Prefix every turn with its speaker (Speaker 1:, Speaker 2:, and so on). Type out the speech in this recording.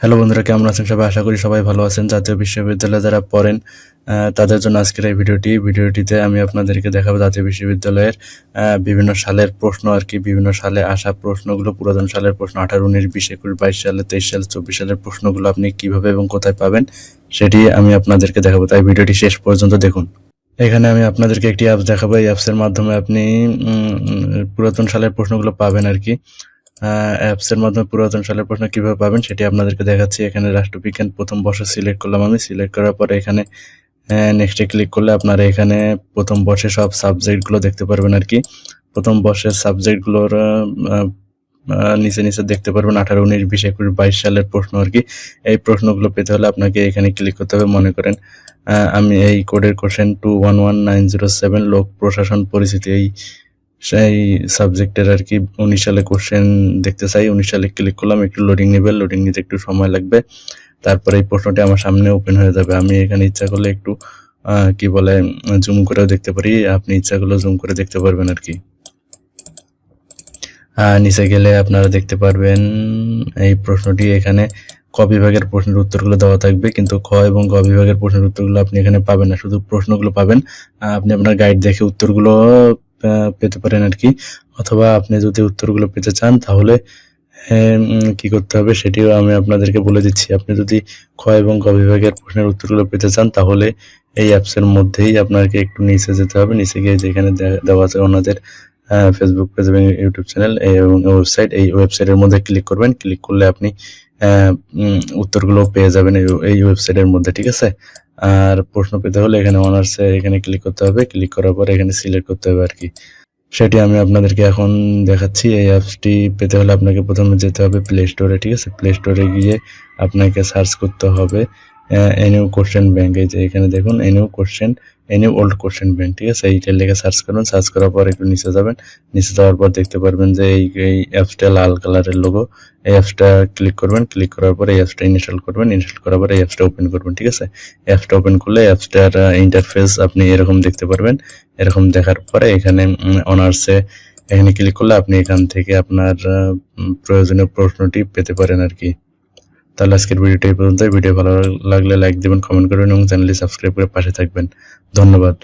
Speaker 1: Hello বন্ধুরা, কেমন আছেন সবাই? আশা করি সবাই ভালো আছেন। জাতীয় বিশ্ববিদ্যালয়ে যারা পড়েন তাদের জন্য আজকের এই ভিডিওটিতে আমি আপনাদেরকে দেখাবো জাতীয় বিশ্ববিদ্যালয়ের বিভিন্ন সালের প্রশ্ন আর কি। বিভিন্ন সালে আসা প্রশ্নগুলো, পুরাতন সালের প্রশ্ন 18, 19, 20, 21, 22 সালে, 23 সালে, 24 সালের প্রশ্নগুলো আপনি কিভাবে এবং কোথায় পাবেন সেটি আমি আপনাদেরকে দেখাবো। তাই ভিডিওটি শেষ পর্যন্ত দেখুন। এখানে আমি আপনাদেরকে একটি অ্যাপস দেখাবো। এই অ্যাপসের মাধ্যমে আপনি পুরাতন সালের প্রশ্নগুলো পাবেন আর কি। অ্যাপসের মাধ্যমে পুরাতন সালের প্রশ্ন কিভাবে পাবেন সেটি আপনাদেরকে দেখাচ্ছি। এখানে রাষ্ট্রবিজ্ঞান প্রথম বর্ষ সিলেক্ট করলাম আমি। সিলেক্ট করার পরে এখানে নেক্সটে ক্লিক করলে আপনারা এখানে প্রথম বর্ষে সব সাবজেক্টগুলো দেখতে পারবেন আর কি। প্রথম বর্ষের সাবজেক্টগুলোর নিচে দেখতে পারবেন 18, 19, 20, 21, 22 সালের প্রশ্ন আর কি। এই প্রশ্নগুলো পেতে হলে আপনাকে এখানে ক্লিক করতে হবে। মনে করেন আমি এই কোডের কোশ্চেন 211907 লোক প্রশাসন পরিস্থিতি সেই সাবজেক্টের আর কি 19 সালে কোশ্চেন দেখতে চাই। 19 সালে ক্লিক করলাম। একটু লোডিং নেবে, লোডিং নিতে একটু সময় লাগবে। তারপরে এই প্রশ্নটি আমার সামনে ওপেন হয়ে যাবে। আমি এখানে ইচ্ছা করলে একটু কি বলে জুম করেও দেখতে পারি। আপনি ইচ্ছা করলে জুম করে দেখতে পারবেন আর কি। নিচে গেলে আপনারা দেখতে পারবেন এই প্রশ্নটি এখানে ক বিভাগের প্রশ্নের উত্তরগুলো দেওয়া থাকবে, কিন্তু খ এবং গ বিভাগের প্রশ্নের উত্তরগুলো আপনি এখানে পাবেন না, শুধু প্রশ্নগুলো পাবেন। আপনি আপনার গাইড দেখে উত্তরগুলো পেতে পারেন আর কি। অথবা আপনি যদি উত্তরগুলো পেতে চান তাহলে কি করতে হবে সেটিও আমি আপনাদেরকে বলে দিচ্ছি। আপনি যদি খ এবং গ বিভাগের প্রশ্নের উত্তরগুলো পেতে চান তাহলে এই অ্যাপসের মধ্যেই আপনাকে একটু নিচে যেতে হবে। নিচে গিয়ে যেখানে দেওয়া আছে ওনাদের ফেসবুক পেজ এবং ইউটিউব চ্যানেল এবং ওয়েবসাইট, এই ওয়েবসাইটের মধ্যে ক্লিক করবেন। ক্লিক করলে আপনি উত্তরগুলো পেয়ে যাবেন এই ওয়েবসাইটের মধ্যে, ঠিক আছে? আর প্রশ্ন পেতে হলে এখানে অনার্সে এখানে ক্লিক করতে হবে। ক্লিক করার পর এখানে সিলেক্ট করতে হবে আর কি। সেটি আমি আপনাদেরকে এখন দেখাচ্ছি। এই অ্যাপসটি পেতে হলে আপনাকে প্রথমে যেতে হবে প্লে স্টোরে, ঠিক আছে? প্লে স্টোরে গিয়ে আপনাকে সার্চ করতে হবে এনিউ কোশ্চেন ব্যাংক। এই যে এখানে দেখুন এনিউ ওল্ড কোশ্চেন ব্যাংক, ঠিক আছে? এইটা লিখে সার্চ করুন। সার্চ করার পর একটু নিচে যাবেন। নিচে যাওয়ার পর দেখতে পারবেন যে এই অ্যাপসটা লাল কালারের লোগো। এই অ্যাপসটা ক্লিক করবেন। ক্লিক করার পর এই অ্যাপসটা ইনস্টল করবেন। ইনস্টল করার পর এই অ্যাপসটা ওপেন করবেন, ঠিক আছে? অ্যাপসটা ওপেন করলে অ্যাপসটার ইন্টারফেস আপনি এরকম দেখতে পারবেন। এরকম দেখার পরে এখানে অনার্সে এখানে ক্লিক করলে আপনি এখান থেকে আপনার প্রয়োজনীয় প্রশ্নটি পেতে পারেন আর কি। তাহলে আজকের ভিডিওটা এই পর্যন্ত। ভিডিও ভালো লাগলে লাইক দিবেন, কমেন্ট করবেন এবং চ্যানেলটি সাবস্ক্রাইব করে পাশে থাকবেন। ধন্যবাদ।